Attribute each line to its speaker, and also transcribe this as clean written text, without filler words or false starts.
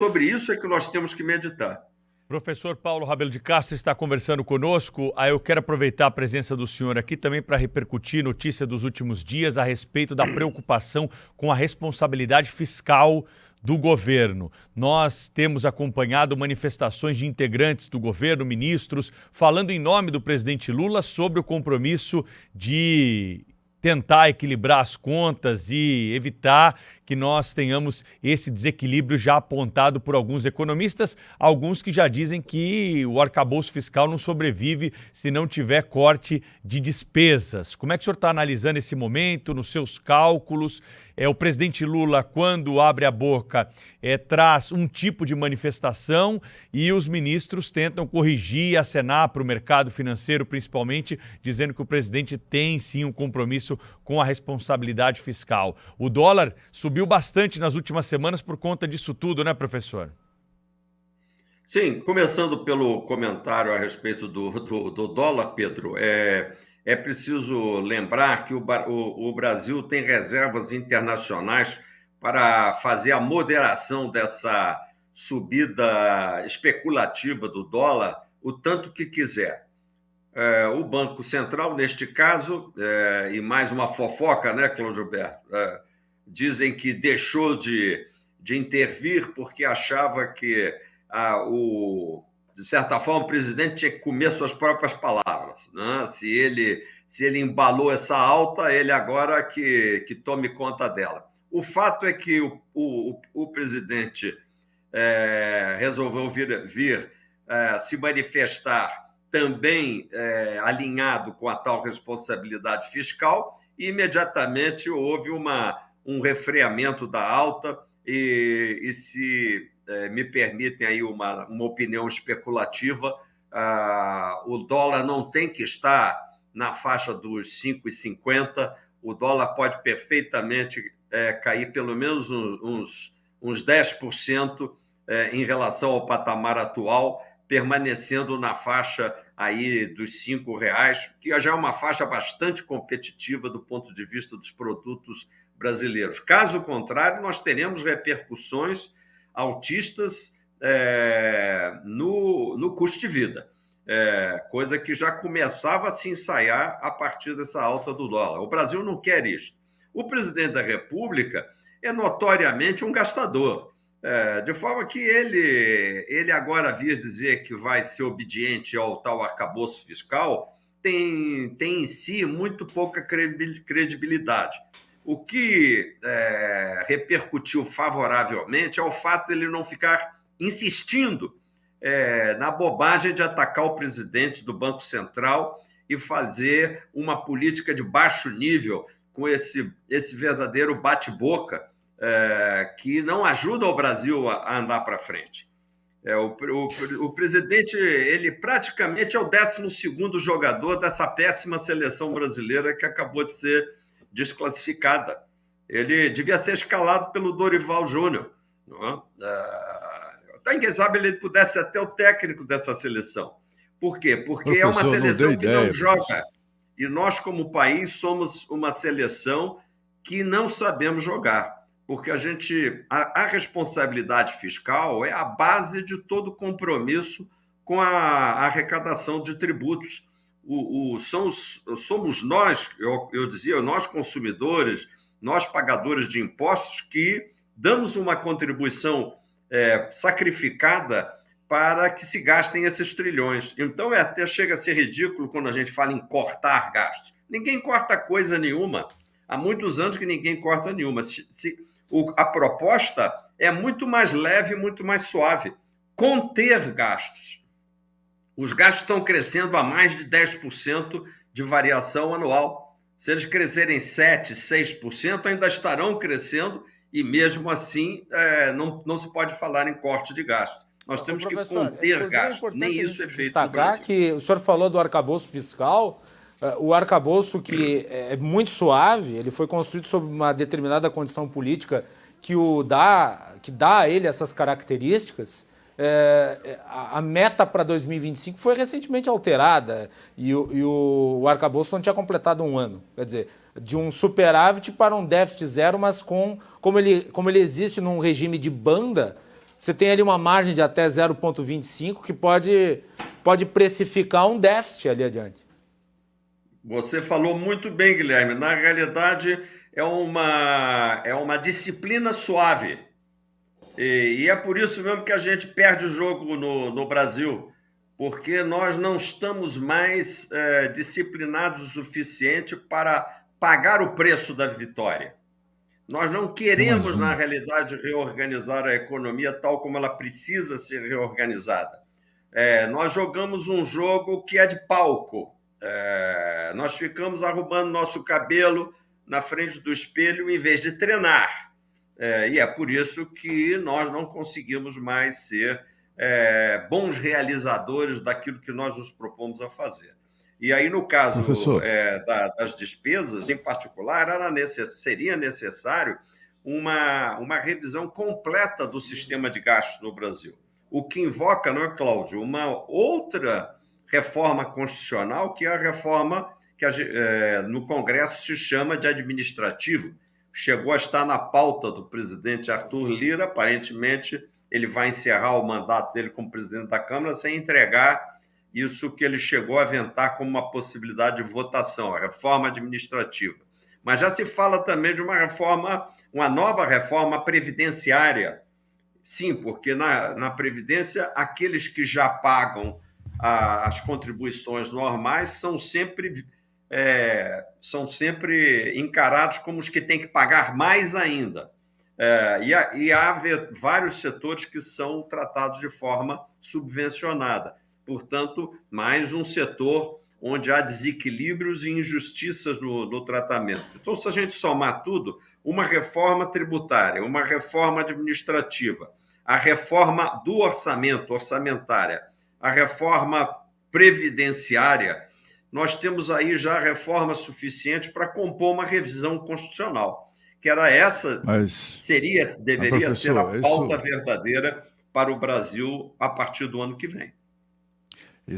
Speaker 1: sobre isso é que nós temos que meditar.
Speaker 2: Professor Paulo Rabelo de Castro está conversando conosco. Eu quero aproveitar a presença do senhor aqui também para repercutir notícia dos últimos dias a respeito da preocupação com a responsabilidade fiscal do governo. Nós temos acompanhado manifestações de integrantes do governo, ministros, falando em nome do presidente Lula sobre o compromisso de tentar equilibrar as contas e evitar que nós tenhamos esse desequilíbrio já apontado por alguns economistas, alguns que já dizem que o arcabouço fiscal não sobrevive se não tiver corte de despesas. Como é que o senhor está analisando esse momento, nos seus cálculos? O presidente Lula, quando abre a boca, traz um tipo de manifestação e os ministros tentam corrigir e acenar para o mercado financeiro, principalmente, dizendo que o presidente tem sim um compromisso com a responsabilidade fiscal. O dólar subiu bastante nas últimas semanas por conta disso tudo, né, professor?
Speaker 1: Sim, começando pelo comentário a respeito do dólar, Pedro, é preciso lembrar que o Brasil tem reservas internacionais para fazer a moderação dessa subida especulativa do dólar o tanto que quiser. O Banco Central, neste caso, e mais uma fofoca, né, Cláudio Alberto? Dizem que deixou de intervir porque achava que de certa forma, o presidente tinha que comer suas próprias palavras, né? Se ele embalou essa alta, ele agora que tome conta dela. O fato é que o presidente resolveu vir se manifestar também alinhado com a tal responsabilidade fiscal e imediatamente houve um refreamento da alta e se me permitem aí uma opinião especulativa, o dólar não tem que estar na faixa dos 5,50, o dólar pode perfeitamente cair pelo menos uns 10% em relação ao patamar atual, permanecendo na faixa aí dos R$5, que já é uma faixa bastante competitiva do ponto de vista dos produtos brasileiros. Caso contrário, nós teremos repercussões altistas no custo de vida, coisa que já começava a se ensaiar a partir dessa alta do dólar. O Brasil não quer isso. O presidente da República é notoriamente um gastador, de forma que ele agora vir dizer que vai ser obediente ao tal arcabouço fiscal tem em si muito pouca credibilidade. O que repercutiu favoravelmente é o fato de ele não ficar insistindo na bobagem de atacar o presidente do Banco Central e fazer uma política de baixo nível com esse verdadeiro bate-boca que não ajuda o Brasil a andar para frente. O presidente, ele praticamente é o 12º jogador dessa péssima seleção brasileira que acabou de ser desclassificada. Ele devia ser escalado pelo Dorival Júnior. Quem sabe ele pudesse ser até o técnico dessa seleção. Por quê? Porque é uma seleção que não joga. E nós, como país, somos uma seleção que não sabemos jogar. Porque a responsabilidade fiscal é a base de todo compromisso com a arrecadação de tributos. Somos nós, eu dizia, nós consumidores, nós pagadores de impostos, que damos uma contribuição sacrificada para que se gastem esses trilhões. Então, até chega a ser ridículo quando a gente fala em cortar gastos. Ninguém corta coisa nenhuma. Há muitos anos que ninguém corta nenhuma. A proposta é muito mais leve, muito mais suave. Conter gastos. Os gastos estão crescendo a mais de 10% de variação anual. Se eles crescerem 7%, 6%, ainda estarão crescendo e, mesmo assim, não se pode falar em corte de gastos. Nós temos que conter gastos. Nem isso é feito no Brasil.
Speaker 3: Que o senhor falou do arcabouço fiscal. O arcabouço, que é muito suave, ele foi construído sob uma determinada condição política que dá a ele essas características. A meta para 2025 foi recentemente alterada e o arcabouço não tinha completado um ano. Quer dizer, de um superávit para um déficit zero, mas como ele existe num regime de banda, você tem ali uma margem de até 0,25 que pode precificar um déficit ali adiante.
Speaker 1: Você falou muito bem, Guilherme. Na realidade, é uma disciplina suave. E é por isso mesmo que a gente perde o jogo no Brasil, porque nós não estamos mais disciplinados o suficiente para pagar o preço da vitória. Nós não queremos, na realidade, reorganizar a economia tal como ela precisa ser reorganizada. Nós jogamos um jogo que é de palco. Nós ficamos arrumando nosso cabelo na frente do espelho em vez de treinar. E é por isso que nós não conseguimos mais ser bons realizadores daquilo que nós nos propomos a fazer. E aí, no caso das despesas, em particular, seria necessário uma revisão completa do sistema de gastos no Brasil. O que invoca, não é, Cláudio, uma outra reforma constitucional, que é a reforma que no Congresso se chama de administrativo. Chegou a estar na pauta do presidente Arthur Lira. Aparentemente, ele vai encerrar o mandato dele como presidente da Câmara sem entregar isso que ele chegou a aventar como uma possibilidade de votação, a reforma administrativa. Mas já se fala também de uma nova reforma previdenciária. Sim, porque na Previdência, aqueles que já pagam as contribuiçõs normais são sempre encarados como os que têm que pagar mais ainda. E há vários setores que são tratados de forma subvencionada. Portanto, mais um setor onde há desequilíbrios e injustiças no tratamento. Então, se a gente somar tudo, uma reforma tributária, uma reforma administrativa, a reforma do orçamentária, a reforma previdenciária, nós temos aí já reforma suficiente para compor uma revisão constitucional, que era essa, deveria ser a pauta verdadeira para o Brasil a partir do ano que vem.